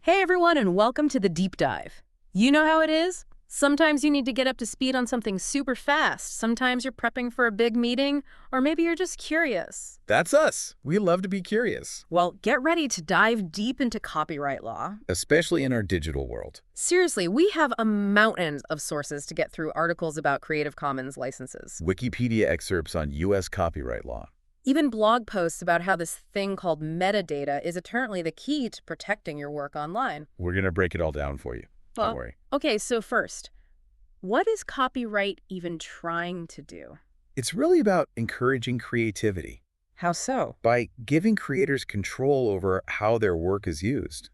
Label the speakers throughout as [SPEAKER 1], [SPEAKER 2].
[SPEAKER 1] Hey everyone, and welcome to the deep dive. You know how it is? Sometimes you need to get up to speed on something super fast. Sometimes you're prepping for a big meeting, or maybe you're just curious.
[SPEAKER 2] That's us. We love to be curious,
[SPEAKER 1] Well, get ready to dive deep into copyright law.
[SPEAKER 2] especially in our digital world.
[SPEAKER 1] Seriously, we have a mountain of sources to get through articles about Creative Commons licenses.
[SPEAKER 2] Wikipedia excerpts on U.S. copyright law.
[SPEAKER 1] Even blog posts about how this thing called metadata is apparently the key to protecting your work online.
[SPEAKER 2] We're going to break it all down for you. Don't worry.
[SPEAKER 1] Okay, so first, what is copyright even trying to do?
[SPEAKER 2] It's really about encouraging creativity
[SPEAKER 1] How so?
[SPEAKER 2] by giving creators control over how their work is used.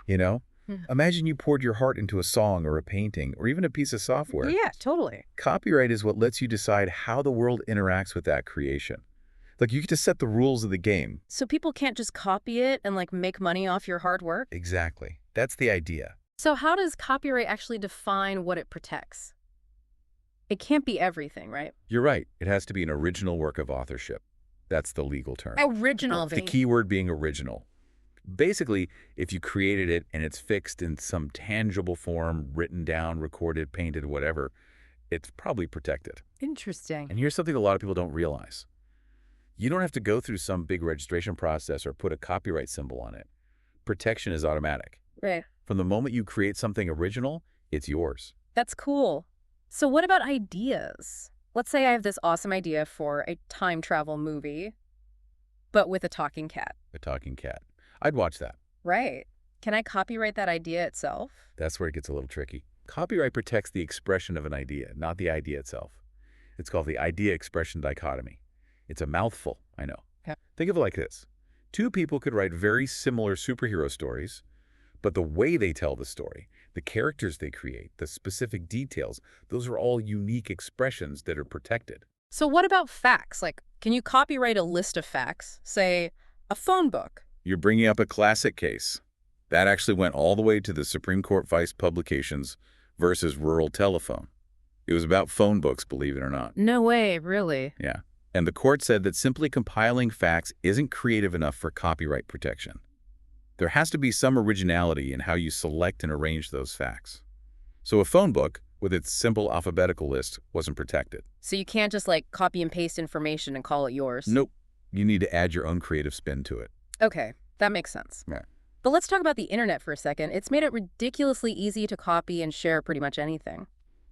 [SPEAKER 2] You know, imagine you poured your heart into a song or a painting or even a piece of software.
[SPEAKER 1] Yeah, totally.
[SPEAKER 2] Copyright is what lets you decide how the world interacts with that creation. Like, you get to set the rules of the game.
[SPEAKER 1] So people can't just copy it and make money off your hard work?
[SPEAKER 2] Exactly. That's the idea.
[SPEAKER 1] So how does copyright actually define what it protects? It can't be everything, right?
[SPEAKER 2] You're right. It has to be an original work of authorship. That's the legal term.
[SPEAKER 1] Original.
[SPEAKER 2] The key word being original. Basically, if you created it and it's fixed in some tangible form, written down, recorded, painted, whatever, it's probably protected.
[SPEAKER 1] Interesting.
[SPEAKER 2] And here's something a lot of people don't realize. You don't have to go through some big registration process or put a copyright symbol on it. Protection is automatic.
[SPEAKER 1] Right.
[SPEAKER 2] From the moment you create something original, it's yours.
[SPEAKER 1] That's cool. So what about ideas? Let's say I have this awesome idea for a time travel movie, but with a talking cat.
[SPEAKER 2] A talking cat. I'd watch that.
[SPEAKER 1] Right. Can I copyright that idea itself?
[SPEAKER 2] That's where it gets a little tricky. Copyright protects the expression of an idea, not the idea itself. It's called the idea-expression dichotomy. It's a mouthful, I know.
[SPEAKER 1] Okay.
[SPEAKER 2] Think of it like this. Two people could write very similar superhero stories, but the way they tell the story, the characters they create, the specific details, those are all unique expressions that are protected.
[SPEAKER 1] So what about facts? Can you copyright a list of facts? Say, a phone book.
[SPEAKER 2] You're bringing up a classic case. That actually went all the way to the Supreme Court Vice Publications versus Rural Telephone. It was about phone books, believe it or not.
[SPEAKER 1] No way, really?
[SPEAKER 2] Yeah. And the court said that simply compiling facts isn't creative enough for copyright protection. There has to be some originality in how you select and arrange those facts. So a phone book, with its simple alphabetical list, wasn't protected.
[SPEAKER 1] So you can't just copy and paste information and call it yours?
[SPEAKER 2] Nope. You need to add your own creative spin to it.
[SPEAKER 1] Okay, that makes sense.
[SPEAKER 2] Yeah.
[SPEAKER 1] But let's talk about the internet for a second. It's made it ridiculously easy to copy and share pretty much anything.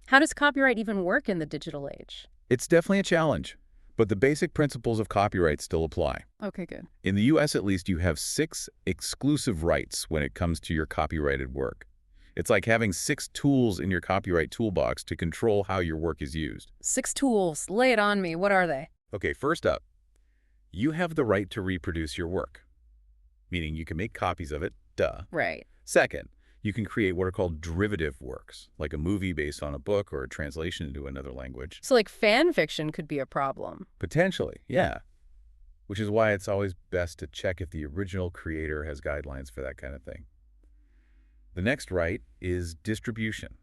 [SPEAKER 1] How does copyright even work in the digital age?
[SPEAKER 2] It's definitely a challenge, but the basic principles of copyright still apply.
[SPEAKER 1] Okay, good.
[SPEAKER 2] In the U.S., at least, you have 6 exclusive rights when it comes to your copyrighted work. It's like having 6 tools in your copyright toolbox to control how your work is used.
[SPEAKER 1] 6 tools. Lay it on me. What are they?
[SPEAKER 2] Okay, first up, you have the right to reproduce your work, meaning you can make copies of it, duh.
[SPEAKER 1] Right.
[SPEAKER 2] Second, you can create what are called derivative works, like a movie based on a book or a translation into another language.
[SPEAKER 1] So fan fiction could be a problem.
[SPEAKER 2] Potentially, yeah. Which is why it's always best to check if the original creator has guidelines for that kind of thing. The next right is distribution.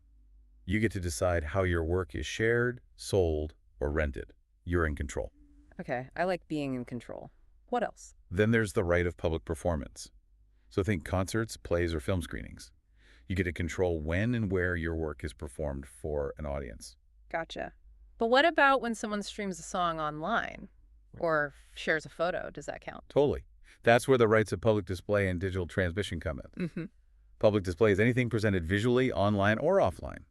[SPEAKER 2] You get to decide how your work is shared, sold, or rented. You're in control.
[SPEAKER 1] Okay, I like being in control. What else?
[SPEAKER 2] Then there's the right of public performance. So think concerts, plays, or film screenings. You get to control when and where your work is performed for an audience.
[SPEAKER 1] Gotcha. But what about when someone streams a song online or shares a photo? Does that count?
[SPEAKER 2] Totally. That's where the rights of public display and digital transmission come in.
[SPEAKER 1] Mm-hmm.
[SPEAKER 2] Public display is anything presented visually, online, or offline.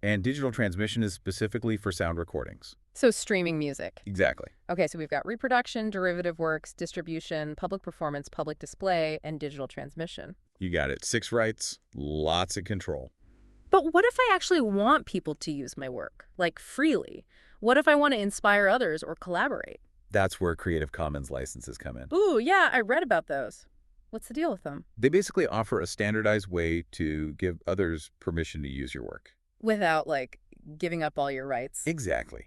[SPEAKER 2] And digital transmission is specifically for sound recordings.
[SPEAKER 1] So streaming music.
[SPEAKER 2] Exactly.
[SPEAKER 1] Okay, so we've got reproduction, derivative works, distribution, public performance, public display, and digital transmission.
[SPEAKER 2] You got it. 6 rights, lots of control.
[SPEAKER 1] But what if I actually want people to use my work, freely? What if I want to inspire others or collaborate?
[SPEAKER 2] That's where Creative Commons licenses come in.
[SPEAKER 1] Ooh, yeah, I read about those. What's the deal with them?
[SPEAKER 2] They basically offer a standardized way to give others permission to use your work.
[SPEAKER 1] Without, giving up all your rights.
[SPEAKER 2] Exactly.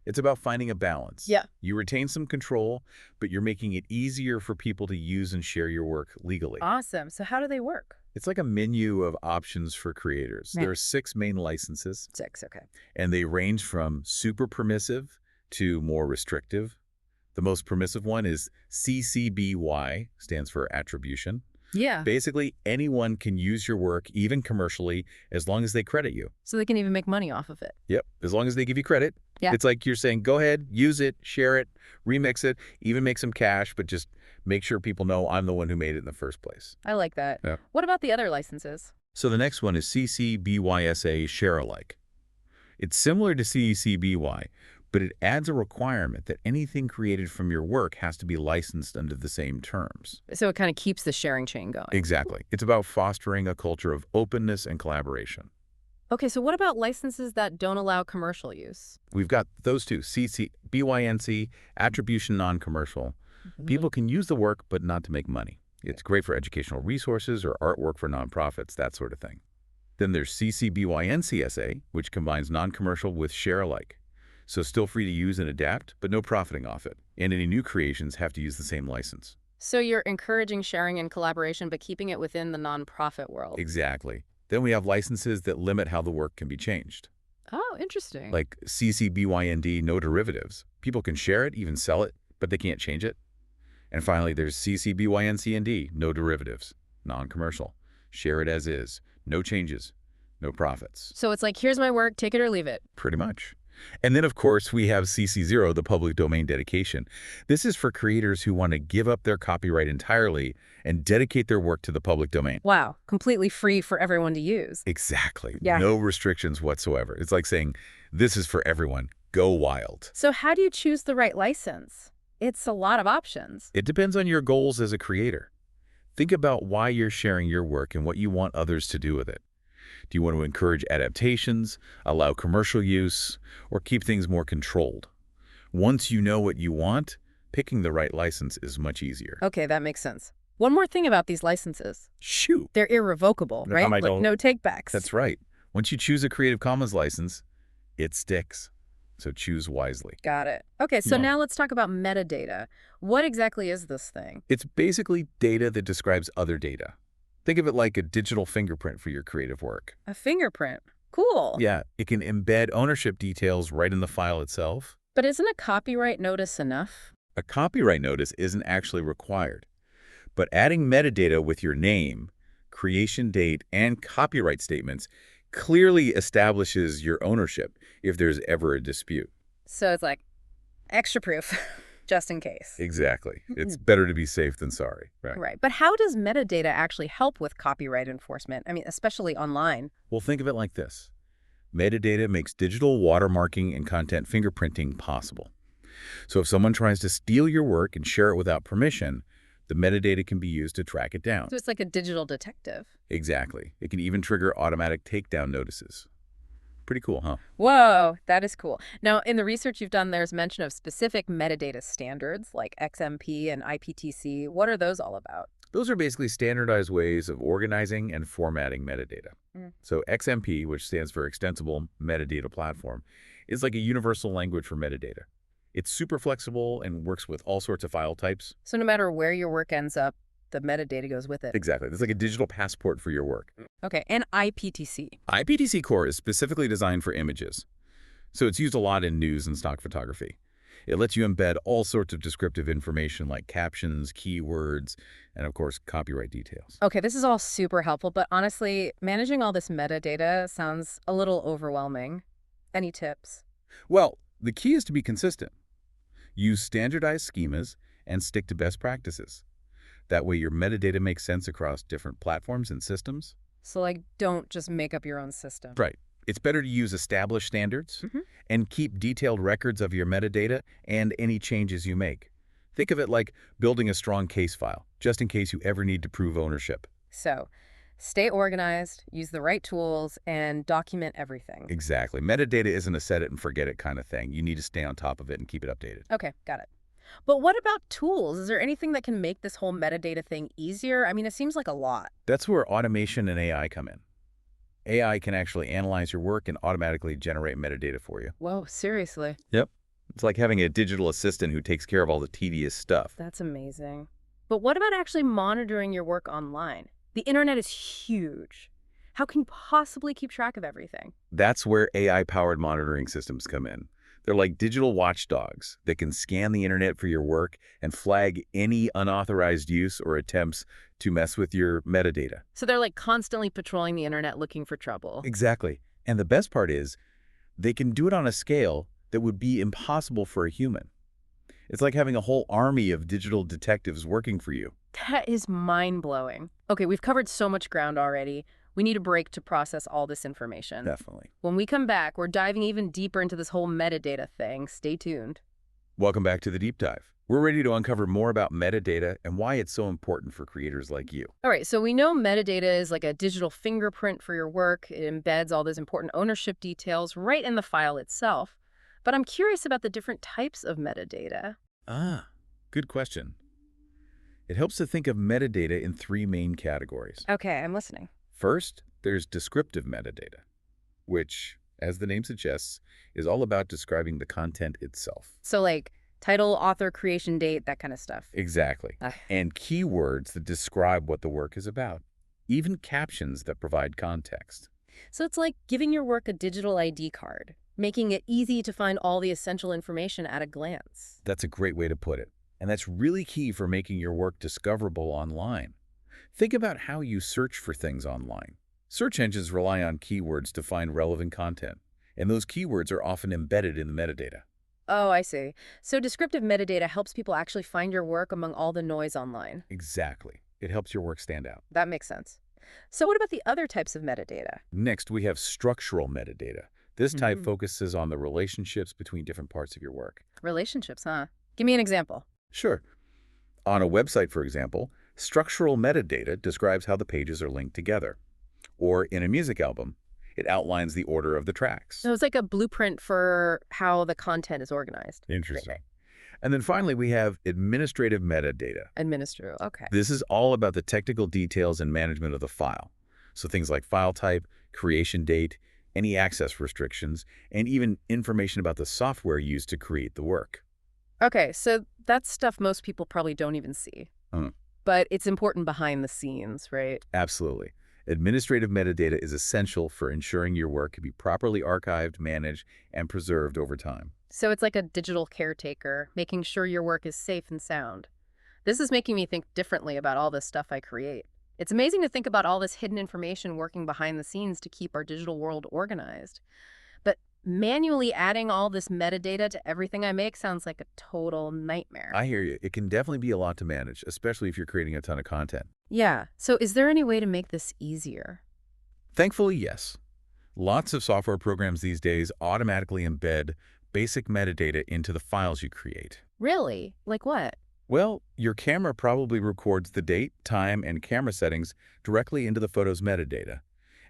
[SPEAKER 2] It's about finding a balance.
[SPEAKER 1] Yeah.
[SPEAKER 2] You retain some control, but you're making it easier for people to use and share your work legally.
[SPEAKER 1] Awesome. So how do they work?
[SPEAKER 2] It's like a menu of options for creators.
[SPEAKER 1] Right.
[SPEAKER 2] There are 6 main licenses.
[SPEAKER 1] 6, okay.
[SPEAKER 2] And they range from super permissive to more restrictive. The most permissive one is CC BY, stands for attribution.
[SPEAKER 1] Yeah.
[SPEAKER 2] Basically, anyone can use your work, even commercially, as long as they credit you.
[SPEAKER 1] So they can even make money off of it.
[SPEAKER 2] Yep, as long as they give you credit.
[SPEAKER 1] Yeah.
[SPEAKER 2] It's like you're saying, go ahead, use it, share it, remix it, even make some cash, but just make sure people know I'm the one who made it in the first place.
[SPEAKER 1] I like that.
[SPEAKER 2] Yeah.
[SPEAKER 1] What about the other licenses?
[SPEAKER 2] So the next one is CC BY-SA Share Alike. It's similar to CC BY, but it adds a requirement that anything created from your work has to be licensed under the same terms.
[SPEAKER 1] So it kind of keeps the sharing chain going.
[SPEAKER 2] Exactly. It's about fostering a culture of openness and collaboration.
[SPEAKER 1] Okay, so what about licenses that don't allow commercial use?
[SPEAKER 2] We've got those two, CC, BYNC, Attribution Non-Commercial. People can use the work, but not to make money. It's great for educational resources or artwork for nonprofits, that sort of thing. Then there's CC-BY-NC-SA, which combines non-commercial with share alike. So still free to use and adapt, but no profiting off it. And any new creations have to use the same license.
[SPEAKER 1] So you're encouraging sharing and collaboration, but keeping it within the nonprofit world.
[SPEAKER 2] Exactly. Then we have licenses that limit how the work can be changed.
[SPEAKER 1] Oh, interesting.
[SPEAKER 2] Like CC-BY-ND, no derivatives. People can share it, even sell it, but they can't change it. And finally, there's CC-BY-NC-ND, no derivatives, non-commercial. Share it as is, no changes, no profits.
[SPEAKER 1] So it's like, here's my work, take it or leave it.
[SPEAKER 2] Pretty much. And then, of course, we have CC0, the public domain dedication. This is for creators who want to give up their copyright entirely and dedicate their work to the public domain.
[SPEAKER 1] Wow, completely free for everyone to use.
[SPEAKER 2] Exactly.
[SPEAKER 1] Yeah.
[SPEAKER 2] No restrictions whatsoever. It's like saying, this is for everyone. Go wild.
[SPEAKER 1] So how do you choose the right license? It's a lot of options.
[SPEAKER 2] It depends on your goals as a creator. Think about why you're sharing your work and what you want others to do with it. Do you want to encourage adaptations, allow commercial use, or keep things more controlled? Once you know what you want, picking the right license is much easier.
[SPEAKER 1] Okay, that makes sense. One more thing about these licenses.
[SPEAKER 2] Shoot.
[SPEAKER 1] They're irrevocable, right? Like no takebacks.
[SPEAKER 2] That's right. Once you choose a Creative Commons license, it sticks. So choose wisely.
[SPEAKER 1] Got it. Okay, so
[SPEAKER 2] Yeah.
[SPEAKER 1] now let's talk about metadata. What exactly is this thing?
[SPEAKER 2] It's basically data that describes other data. Think of it like a digital fingerprint for your creative work.
[SPEAKER 1] A fingerprint. Cool.
[SPEAKER 2] Yeah, it can embed ownership details right in the file itself.
[SPEAKER 1] But isn't a copyright notice enough?
[SPEAKER 2] A copyright notice isn't actually required, but adding metadata with your name, creation date, and copyright statements clearly establishes your ownership if there's ever a dispute.
[SPEAKER 1] So it's like extra proof, just in case.
[SPEAKER 2] Exactly. It's better to be safe than sorry. Right.
[SPEAKER 1] Right. But how does metadata actually help with copyright enforcement? I mean, especially online.
[SPEAKER 2] Well, think of it like this. Metadata makes digital watermarking and content fingerprinting possible. So if someone tries to steal your work and share it without permission, the metadata can be used to track it down.
[SPEAKER 1] So it's like a digital detective.
[SPEAKER 2] Exactly. It can even trigger automatic takedown notices. Pretty cool, huh?
[SPEAKER 1] Whoa, that is cool. Now, in the research you've done, there's mention of specific metadata standards like XMP and IPTC. What are those all about?
[SPEAKER 2] Those are basically standardized ways of organizing and formatting metadata. So XMP, which stands for Extensible Metadata Platform, is like a universal language for metadata. It's super flexible and works with all sorts of file types.
[SPEAKER 1] So no matter where your work ends up, the metadata goes with it.
[SPEAKER 2] Exactly. It's like a digital passport for your work.
[SPEAKER 1] Okay, and IPTC.
[SPEAKER 2] IPTC Core is specifically designed for images, so it's used a lot in news and stock photography. It lets you embed all sorts of descriptive information like captions, keywords, and of course, copyright details.
[SPEAKER 1] Okay, this is all super helpful, but honestly, managing all this metadata sounds a little overwhelming. Any tips?
[SPEAKER 2] Well, the key is to be consistent. Use standardized schemas and stick to best practices. That way your metadata makes sense across different platforms and systems.
[SPEAKER 1] So like, don't just make up your own system.
[SPEAKER 2] Right. It's better to use established standards and keep detailed records of your metadata and any changes you make. Think of it like building a strong case file, just in case you ever need to prove ownership.
[SPEAKER 1] So stay organized, use the right tools, and document everything.
[SPEAKER 2] Exactly. Metadata isn't a set it and forget it kind of thing. You need to stay on top of it and keep it updated.
[SPEAKER 1] Okay, got it. But what about tools? Is there anything that can make this whole metadata thing easier? I mean, it seems like a lot.
[SPEAKER 2] That's where automation and AI come in. AI can actually analyze your work and automatically generate metadata for you.
[SPEAKER 1] Whoa, seriously?
[SPEAKER 2] Yep. It's like having a digital assistant who takes care of all the tedious stuff.
[SPEAKER 1] That's amazing. But what about actually monitoring your work online? The internet is huge. How can you possibly keep track of everything?
[SPEAKER 2] That's where AI-powered monitoring systems come in. They're like digital watchdogs that can scan the internet for your work and flag any unauthorized use or attempts to mess with your metadata.
[SPEAKER 1] So they're like constantly patrolling the internet looking for trouble.
[SPEAKER 2] Exactly. And the best part is, they can do it on a scale that would be impossible for a human. It's like having a whole army of digital detectives working for you.
[SPEAKER 1] That is mind-blowing. Okay, we've covered so much ground already. We need a break to process all this information.
[SPEAKER 2] Definitely.
[SPEAKER 1] When we come back, we're diving even deeper into this whole metadata thing. Stay tuned.
[SPEAKER 2] Welcome back to the deep dive. We're ready to uncover more about metadata and why it's so important for creators like you.
[SPEAKER 1] All right, so we know metadata is like a digital fingerprint for your work. It embeds all those important ownership details right in the file itself. But I'm curious about the different types of metadata.
[SPEAKER 2] Ah, good question. It helps to think of metadata in three main categories.
[SPEAKER 1] Okay, I'm listening.
[SPEAKER 2] First, there's descriptive metadata, which, as the name suggests, is all about describing the content itself.
[SPEAKER 1] So like title, author, creation date, that kind of stuff.
[SPEAKER 2] Exactly.
[SPEAKER 1] Ah.
[SPEAKER 2] And keywords that describe what the work is about, even captions that provide context.
[SPEAKER 1] So it's like giving your work a digital ID card, making it easy to find all the essential information at a glance.
[SPEAKER 2] That's a great way to put it. And that's really key for making your work discoverable online. Think about how you search for things online. Search engines rely on keywords to find relevant content, and those keywords are often embedded in the metadata.
[SPEAKER 1] Oh, I see. So descriptive metadata helps people actually find your work among all the noise online.
[SPEAKER 2] Exactly. It helps your work stand out.
[SPEAKER 1] That makes sense. So what about the other types of metadata?
[SPEAKER 2] Next, we have structural metadata. This type
[SPEAKER 1] Mhm.
[SPEAKER 2] focuses on the relationships between different parts of your work.
[SPEAKER 1] Relationships, huh? Give me an example.
[SPEAKER 2] Sure. On a website, for example, structural metadata describes how the pages are linked together. Or in a music album, it outlines the order of the tracks.
[SPEAKER 1] So it's like a blueprint for how the content is organized.
[SPEAKER 2] Interesting.
[SPEAKER 1] Right.
[SPEAKER 2] And then finally, we have administrative metadata.
[SPEAKER 1] Administrative, okay.
[SPEAKER 2] This is all about the technical details and management of the file. So things like file type, creation date, any access restrictions, and even information about the software used to create the work.
[SPEAKER 1] Okay, so that's stuff most people probably don't even see.
[SPEAKER 2] Hmm.
[SPEAKER 1] But it's important behind the scenes, right?
[SPEAKER 2] Absolutely. Administrative metadata is essential for ensuring your work can be properly archived, managed, and preserved over time.
[SPEAKER 1] So it's like a digital caretaker, making sure your work is safe and sound. This is making me think differently about all this stuff I create. It's amazing to think about all this hidden information working behind the scenes to keep our digital world organized. But manually adding all this metadata to everything I make sounds like a total nightmare.
[SPEAKER 2] I hear you. It can definitely be a lot to manage, especially if you're creating a ton of content.
[SPEAKER 1] Yeah, so is there any way to make this easier?
[SPEAKER 2] Thankfully, yes. Lots of software programs these days automatically embed basic metadata into the files you create.
[SPEAKER 1] Really? Like what?
[SPEAKER 2] Well, your camera probably records the date, time, and camera settings directly into the photo's metadata.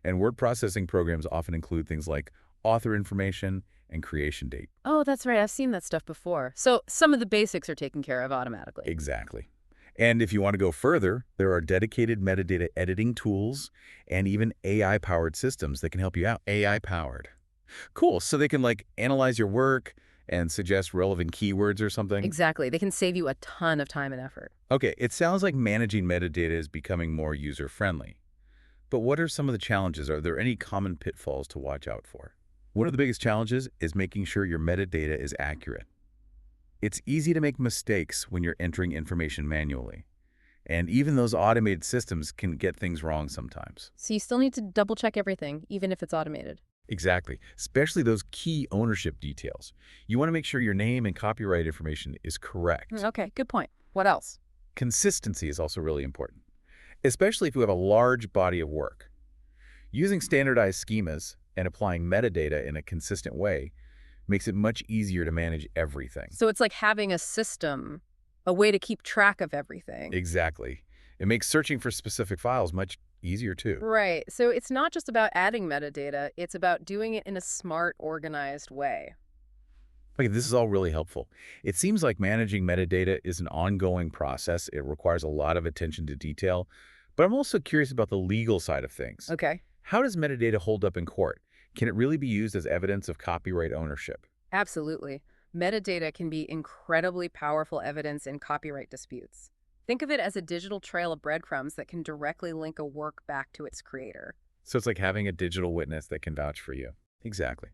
[SPEAKER 2] And word processing programs often include things like author information and creation date.
[SPEAKER 1] Oh, that's right. I've seen that stuff before. So some of the basics are taken care of automatically.
[SPEAKER 2] Exactly. And if you want to go further, there are dedicated metadata editing tools and even AI-powered systems that can help you out. AI-powered. Cool. So they can analyze your work and suggest relevant keywords or something.
[SPEAKER 1] Exactly. They can save you a ton of time and effort.
[SPEAKER 2] Okay, it sounds like managing metadata is becoming more user-friendly. But what are some of the challenges? Are there any common pitfalls to watch out for? One of the biggest challenges is making sure your metadata is accurate. It's easy to make mistakes when you're entering information manually. And even those automated systems can get things wrong sometimes.
[SPEAKER 1] So you still need to double check everything, even if it's automated.
[SPEAKER 2] Exactly, especially those key ownership details. You want to make sure your name and copyright information is correct.
[SPEAKER 1] Okay, good point. What else?
[SPEAKER 2] Consistency is also really important, especially if you have a large body of work. Using standardized schemas and applying metadata in a consistent way makes it much easier to manage everything.
[SPEAKER 1] So it's like having a system, a way to keep track of everything.
[SPEAKER 2] Exactly. It makes searching for specific files much easier too.
[SPEAKER 1] Right. So it's not just about adding metadata, it's about doing it in a smart, organized way.
[SPEAKER 2] Okay, this is all really helpful. It seems like managing metadata is an ongoing process. It requires a lot of attention to detail. But I'm also curious about the legal side of things.
[SPEAKER 1] Okay.
[SPEAKER 2] How does metadata hold up in court? Can it really be used as evidence of copyright ownership?
[SPEAKER 1] Absolutely. Metadata can be incredibly powerful evidence in copyright disputes. Think of it as a digital trail of breadcrumbs that can directly link a work back to its creator.
[SPEAKER 2] So it's like having a digital witness that can vouch for you. Exactly.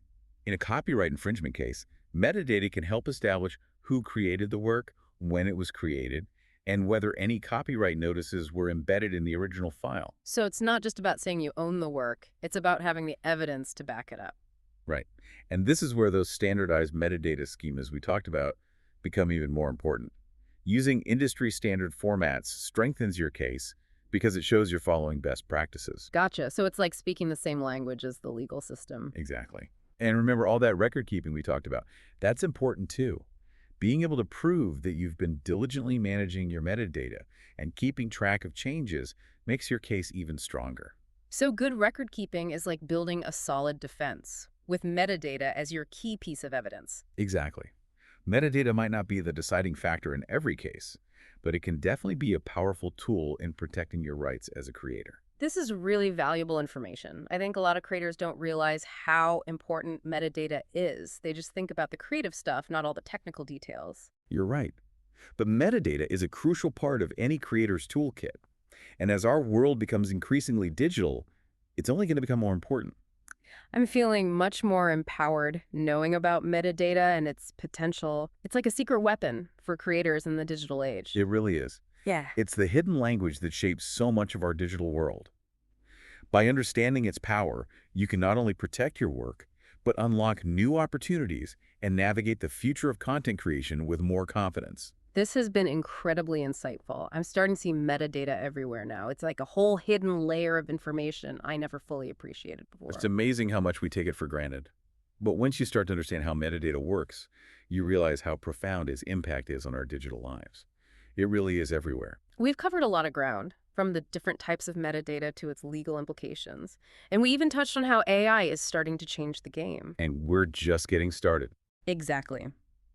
[SPEAKER 2] In a copyright infringement case, Metadata can help establish who created the work, when it was created, and whether any copyright notices were embedded in the original file.
[SPEAKER 1] So it's not just about saying you own the work, it's about having the evidence to back it up.
[SPEAKER 2] Right. And this is where those standardized metadata schemas we talked about become even more important. Using industry standard formats strengthens your case because it shows you're following best practices.
[SPEAKER 1] Gotcha. So it's like speaking the same language as the legal system.
[SPEAKER 2] Exactly. And remember all that record keeping we talked about. That's important too. Being able to prove that you've been diligently managing your metadata and keeping track of changes makes your case even stronger.
[SPEAKER 1] So good record keeping is like building a solid defense, with metadata as your key piece of evidence.
[SPEAKER 2] Exactly. Metadata might not be the deciding factor in every case, but it can definitely be a powerful tool in protecting your rights as a creator.
[SPEAKER 1] This is really valuable information. I think a lot of creators don't realize how important metadata is. They just think about the creative stuff, not all the technical details.
[SPEAKER 2] You're right. But metadata is a crucial part of any creator's toolkit. And as our world becomes increasingly digital, it's only going to become more important.
[SPEAKER 1] I'm feeling much more empowered knowing about metadata and its potential. It's like a secret weapon for creators in the digital age.
[SPEAKER 2] It really is.
[SPEAKER 1] Yeah.
[SPEAKER 2] It's the hidden language that shapes so much of our digital world. By understanding its power, you can not only protect your work, but unlock new opportunities and navigate the future of content creation with more confidence.
[SPEAKER 1] This has been incredibly insightful. I'm starting to see metadata everywhere now. It's like a whole hidden layer of information I never fully appreciated before.
[SPEAKER 2] It's amazing how much we take it for granted. But once you start to understand how metadata works, you realize how profound its impact is on our digital lives. It really is everywhere.
[SPEAKER 1] We've covered a lot of ground, from the different types of metadata to its legal implications. And we even touched on how AI is starting to change the game.
[SPEAKER 2] And we're just getting started.
[SPEAKER 1] Exactly.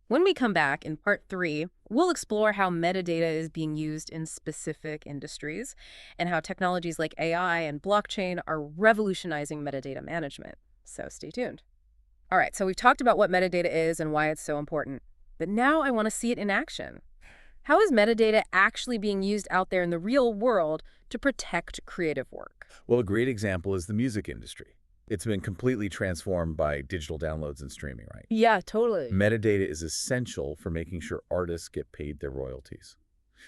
[SPEAKER 1] When we come back in part 3, we'll explore how metadata is being used in specific industries and how technologies like AI and blockchain are revolutionizing metadata management. So stay tuned. All right, so we've talked about what metadata is and why it's so important. But now I want to see it in action. How is metadata actually being used out there in the real world to protect creative work?
[SPEAKER 2] Well, a great example is the music industry. It's been completely transformed by digital downloads and streaming, right?
[SPEAKER 1] Yeah, totally.
[SPEAKER 2] Metadata is essential for making sure artists get paid their royalties.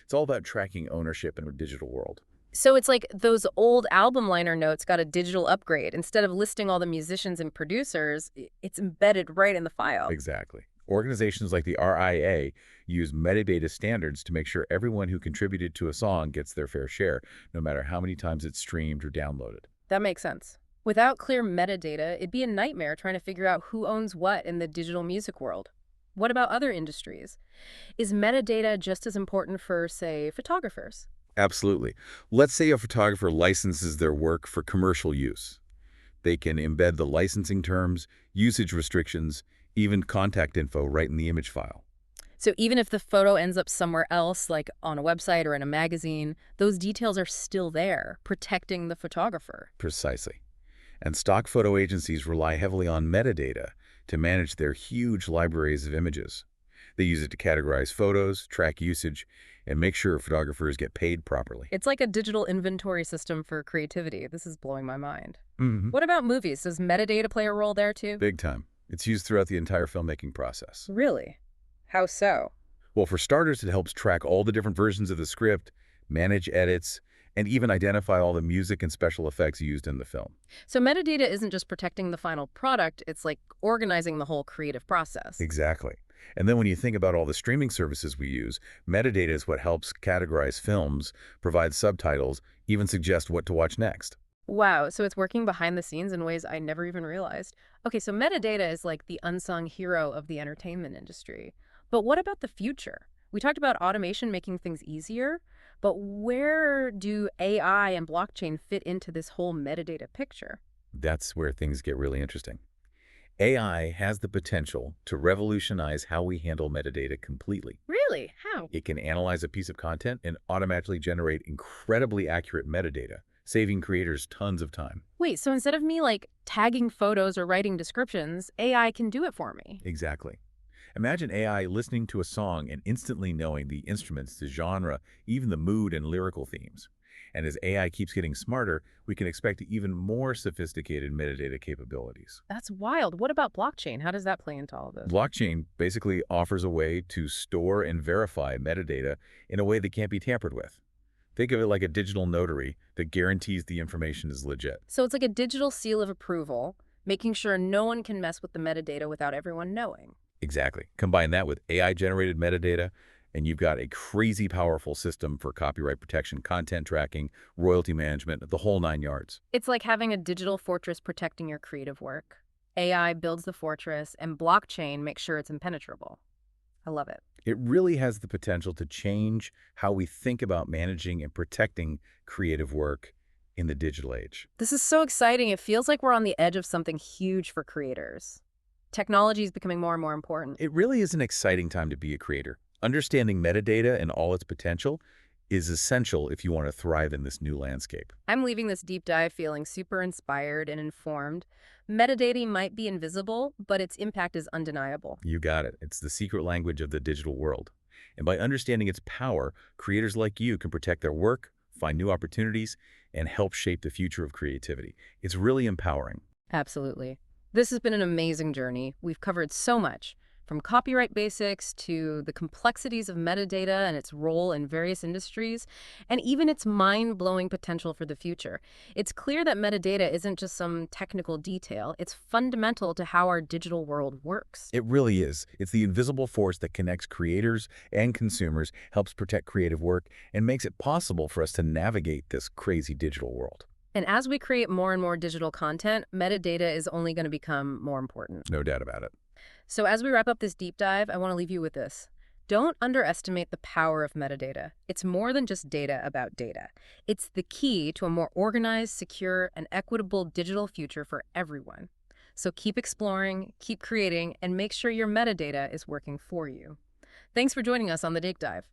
[SPEAKER 2] It's all about tracking ownership in a digital world.
[SPEAKER 1] So it's like those old album liner notes got a digital upgrade. Instead of listing all the musicians and producers, it's embedded right in the file.
[SPEAKER 2] Exactly. Organizations like the RIA use metadata standards to make sure everyone who contributed to a song gets their fair share, no matter how many times it's streamed or downloaded.
[SPEAKER 1] That makes sense. Without clear metadata, it'd be a nightmare trying to figure out who owns what in the digital music world. What about other industries? Is metadata just as important for, say, photographers?
[SPEAKER 2] Absolutely. Let's say a photographer licenses their work for commercial use. They can embed the licensing terms, usage restrictions, even contact info right in the image file.
[SPEAKER 1] So even if the photo ends up somewhere else, like on a website or in a magazine, those details are still there, protecting the photographer.
[SPEAKER 2] Precisely. And stock photo agencies rely heavily on metadata to manage their huge libraries of images. They use it to categorize photos, track usage, and make sure photographers get paid properly.
[SPEAKER 1] It's like a digital inventory system for creativity. This is blowing my mind.
[SPEAKER 2] Mm-hmm.
[SPEAKER 1] What about movies? Does metadata play a role there too?
[SPEAKER 2] Big time. It's used throughout the entire filmmaking process.
[SPEAKER 1] Really? How so?
[SPEAKER 2] Well, for starters, it helps track all the different versions of the script, manage edits, and even identify all the music and special effects used in the film.
[SPEAKER 1] So metadata isn't just protecting the final product, it's like organizing the whole creative process.
[SPEAKER 2] Exactly. And then when you think about all the streaming services we use, metadata is what helps categorize films, provide subtitles, even suggest what to watch next.
[SPEAKER 1] Wow, so it's working behind the scenes in ways I never even realized. Okay, so metadata is like the unsung hero of the entertainment industry. But what about the future? We talked about automation making things easier, but where do AI and blockchain fit into this whole metadata picture?
[SPEAKER 2] That's where things get really interesting. AI has the potential to revolutionize how we handle metadata completely.
[SPEAKER 1] Really? How?
[SPEAKER 2] It can analyze a piece of content and automatically generate incredibly accurate metadata, saving creators tons of time.
[SPEAKER 1] Wait, so instead of me like tagging photos or writing descriptions, AI can do it for me?
[SPEAKER 2] Exactly. Imagine AI listening to a song and instantly knowing the instruments, the genre, even the mood and lyrical themes. And as AI keeps getting smarter, we can expect even more sophisticated metadata capabilities.
[SPEAKER 1] That's wild. What about blockchain? How does that play into all of this?
[SPEAKER 2] Blockchain basically offers a way to store and verify metadata in a way that can't be tampered with. Think of it like a digital notary that guarantees the information is legit.
[SPEAKER 1] So it's like a digital seal of approval, making sure no one can mess with the metadata without everyone knowing.
[SPEAKER 2] Exactly. Combine that with AI-generated metadata, and you've got a crazy powerful system for copyright protection, content tracking, royalty management, the whole nine yards.
[SPEAKER 1] It's like having a digital fortress protecting your creative work. AI builds the fortress, and blockchain makes sure it's impenetrable. I love it.
[SPEAKER 2] It really has the potential to change how we think about managing and protecting creative work in the digital age.
[SPEAKER 1] This is so exciting. It feels like we're on the edge of something huge for creators. Technology is becoming more and more important.
[SPEAKER 2] It really is an exciting time to be a creator. Understanding metadata and all its potential is essential if you want to thrive in this new landscape.
[SPEAKER 1] I'm leaving this deep dive feeling super inspired and informed. Metadata might be invisible, but its impact is undeniable.
[SPEAKER 2] You got it. It's the secret language of the digital world. And by understanding its power, creators like you can protect their work, find new opportunities, and help shape the future of creativity. It's really empowering.
[SPEAKER 1] Absolutely. This has been an amazing journey. We've covered so much, from copyright basics to the complexities of metadata and its role in various industries, and even its mind-blowing potential for the future. It's clear that metadata isn't just some technical detail. It's fundamental to how our digital world works.
[SPEAKER 2] It really is. It's the invisible force that connects creators and consumers, helps protect creative work, and makes it possible for us to navigate this crazy digital world.
[SPEAKER 1] And as we create more and more digital content, metadata is only going to become more important.
[SPEAKER 2] No doubt about it.
[SPEAKER 1] So as we wrap up this deep dive, I want to leave you with this. Don't underestimate the power of metadata. It's more than just data about data. It's the key to a more organized, secure, and equitable digital future for everyone. So keep exploring, keep creating, and make sure your metadata is working for you. Thanks for joining us on the Deep Dive.